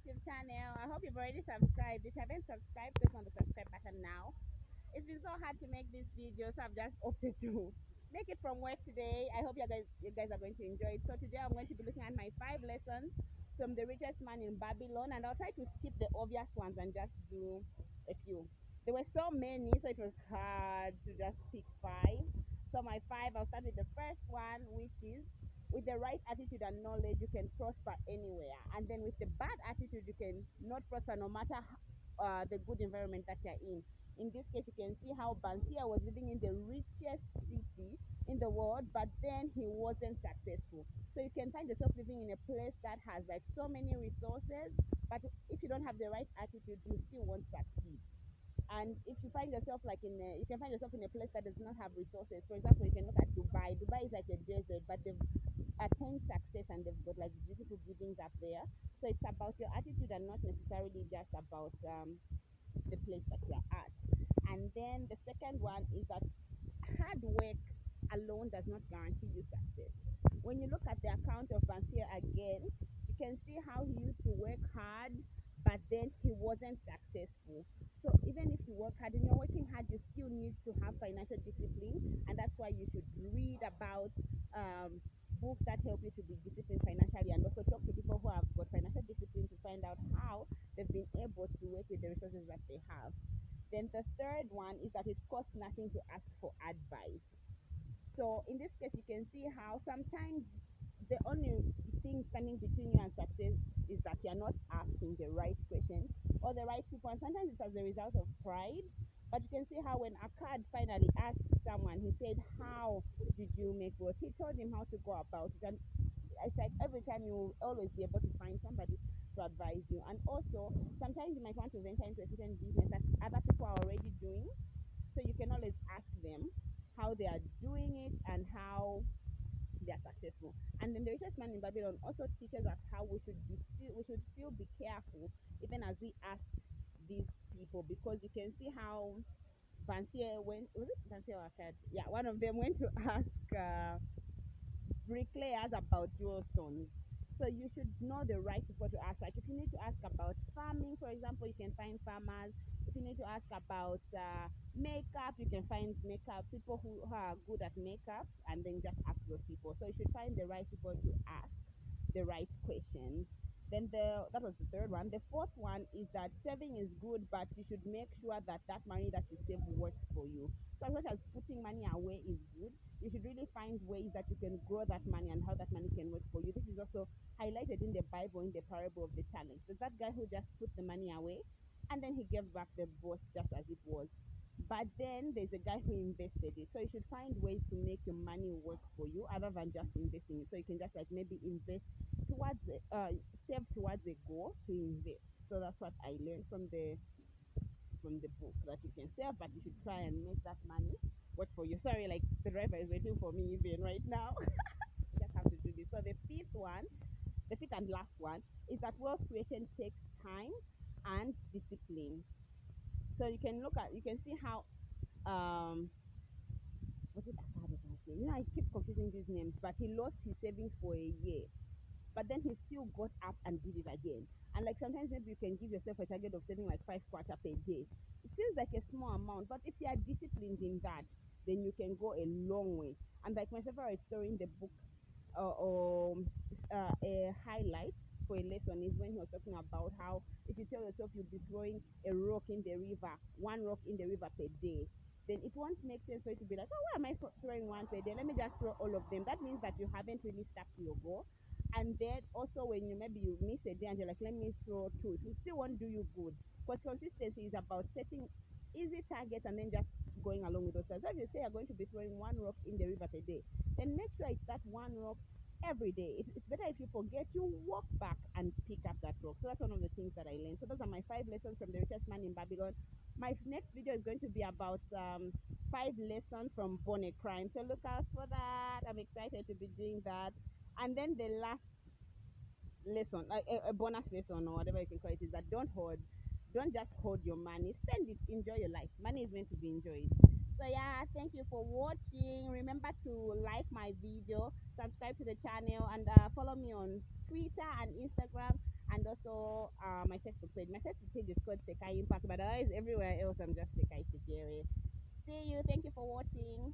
YouTube channel. I hope you've already subscribed. If you haven't subscribed, click on the subscribe button now. It's been so hard to make this video, so I've just opted to make it from work today. I hope you guys are going to enjoy it. So today I'm going to be looking at my 5 lessons from the richest man in Babylon, and I'll try to skip the obvious ones and just do a few. There were so many, so it was hard to just pick 5. So my 5, I'll start with the first one, which is with the right attitude and knowledge, you can prosper anywhere. And then with the bad attitude, you can not prosper no matter the good environment that you're in. In this case, you can see how Bansia was living in the richest city in the world, but then he wasn't successful. So you can find yourself living in a place that has like so many resources, but if you don't have the right attitude, you still won't succeed. And if you find yourself like you can find yourself in a place that does not have resources. For example, you can look at Dubai. Dubai is like a desert, but they've attained success and they've got like beautiful buildings up there. So it's about your attitude and not necessarily just about the place that you're at. And then the second one is that hard work alone does not guarantee you success. When you look at the account of Bansier again, you can see how he used to work hard, but then he wasn't successful. So even if you work hard and you're working hard, you still need to have financial discipline, and that's why you should read about books that help you to be disciplined financially, and also talk to people who have got financial discipline to find out how they've been able to work with the resources that they have. Then the third one is that it costs nothing to ask for advice. So in this case, you can see how sometimes the only thing standing between you and success is that you're not asking the right questions or the right people. And sometimes it's as a result of pride. But you can see how when Akkad finally asked someone, he said, "How did you make wealth?" He told him how to go about it. And it's like every time you will always be able to find somebody to advise you. And also, sometimes you might want to venture into a certain business that other people are already doing. So you can always ask them how they are doing it and how they are successful. And then the richest man in Babylon also teaches us how we should still be careful even as we ask these people, because you can see how Bansier went, was it Bansier or Akkad? Yeah, one of them went to ask bricklayers about jewel stones. So you should know the right people to ask. Like if you need to ask about farming, for example, you can find farmers. If you need to ask about makeup, you can find makeup people who are good at makeup, and then just ask those people. So you should find the right people to ask the right questions. Then that was the third one. The fourth one is that saving is good, but you should make sure that that money that you save works for you. So as much as putting money away is good, you should really find ways that you can grow that money and how that money can work for you. This is also highlighted in the Bible in the parable of the talents. There's that guy who just put the money away and then he gave back the boss just as it was. But then there's a guy who invested it. So you should find ways to make your money work for you other than just investing it. So you can just like maybe invest towards save towards a goal to invest. So that's what I learned from the book, that you can save, but you should try and make that money work for you. Sorry, like the driver is waiting for me even right now. I just have to do this. So the fifth and last one is that wealth creation takes time and discipline. So you can see how was it Akademi's name? You know, I keep confusing these names, but he lost his savings for a year. But then he still got up and did it again. And like sometimes maybe you can give yourself a target of saving like 5 kwacha per day. It seems like a small amount, but if you are disciplined in that, then you can go a long way. And like my favorite story in the book, a highlight for a lesson is when he was talking about how if you tell yourself you'll be throwing a rock in the river, 1 rock in the river per day, then it won't make sense for you to be like, oh, why am I throwing one per day? Let me just throw all of them. That means that you haven't really stuck to your goal. And then also when you miss a day and you're like, let me throw two, it still won't do you good, because consistency is about setting easy targets and then just going along with those targets. So if you say you're going to be throwing 1 rock in the river per day, then make sure it's that 1 rock every day. It's better if you forget, you walk back and pick up that rock. So that's one of the things that I learned. So those are my 5 lessons from the richest man in Babylon. My next video is going to be about 5 lessons from Born a Crime. So look out for that. I'm excited to be doing that. And then the last lesson, like a bonus lesson or whatever you can call it, is that don't just hold your money, spend it, enjoy your life. Money is meant to be enjoyed. So yeah, thank you for watching. Remember to like my video, subscribe to the channel, and follow me on Twitter and Instagram and also my Facebook page. My Facebook page is called Sekai Impact, but otherwise everywhere else I'm just Sekai Fikiri. See you. Thank you for watching.